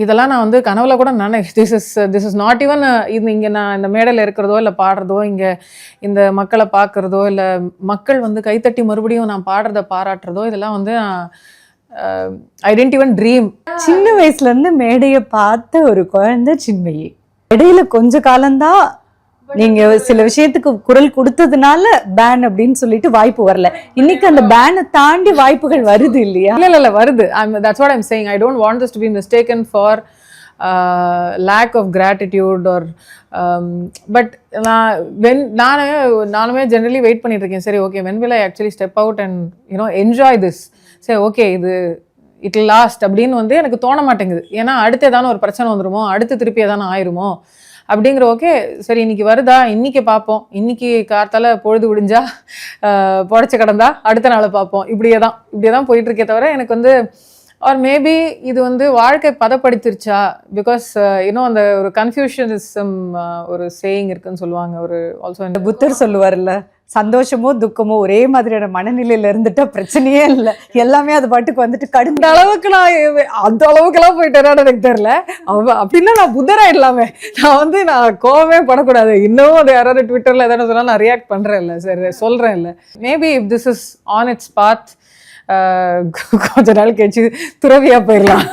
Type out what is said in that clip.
இதெல்லாம் நான் வந்து கனவுல கூட திஸ் இஸ் நாட் ஈவன் இது இங்கே நான் இந்த மேடையில் இருக்கிறதோ இல்லை பாடுறதோ இங்கே இந்த மக்களை பார்க்குறதோ இல்லை மக்கள் வந்து கைத்தட்டி மறுபடியும் நான் பாடுறத பாராட்டுறதோ இதெல்லாம் வந்து ஐ டென்ட் ஈவன் ட்ரீம். சின்ன வயசுல இருந்து மேடையை பார்த்த ஒரு குழந்தை சின்மயி. இடையில கொஞ்ச காலம்தான் நீங்க சில விஷயத்துக்கு குரல் கொடுத்ததுனால பேன் அப்படின்னு சொல்லிட்டு வாய்ப்பு வரல. இன்னைக்கு அந்த பேனை தாண்டி வாய்ப்புகள் வருது இல்லையா? இல்ல வருது. That's what I'm saying. I don't want this to be mistaken for lack of gratitude or but நானுமே ஜெனரலி வெயிட் பண்ணிட்டு இருக்கேன். சரி okay, when will I actually step out and enjoy this? சரி ஓகே, இது இட் will last அப்படின்னு வந்து எனக்கு தோண மாட்டேங்குது. ஏன்னா அடுத்து ஏதான ஒரு பிரச்சனை வந்துருமோ, அடுத்து திருப்பி ஏதான ஆயிருமோ அப்படிங்கிற. ஓகே சரி, இன்னைக்கு வருதா, இன்னைக்கு பார்ப்போம், இன்னைக்கு கார்த்தால பொழுது விடிஞ்சா புடச்ச கிடந்தா அடுத்த நாளை பார்ப்போம், இப்படியே தான் போயிட்டு இருக்கே தவிர எனக்கு வந்து ஆர் மேபி இது வந்து வாழ்க்கை பதப்படுத்திருச்சா. பிகாஸ் அந்த ஒரு கன்ஃபியூஷனிசம் ஒரு சேயிங் இருக்குன்னு சொல்லுவாங்க. ஒரு ஆல்சோ இந்த புத்தர் சொல்லுவார்ல, சந்தோஷமோ துக்கமோ ஒரே மாதிரியான மனநிலையில இருந்துட்டா பிரச்சனையே இல்லை, எல்லாமே அது பாட்டுக்கு வந்துட்டு கடுந்த அளவுக்கு நான் அந்த அளவுக்குலாம் போயிட்டேன்னு எனக்கு தெரியல. அப்படின்னா நான் புத்தராயிடலாமே. நான் கோவமே படக்கூடாது. இன்னும் அது யாராவது ட்விட்டர்ல எதாவது சொன்னா நான் ரியாக்ட் பண்றேன் இல்லை, சரி சொல்றேன் இல்லை. Maybe if this is on its path கொஞ்ச நாள் கழிச்சு துறவியா போயிடலாம்.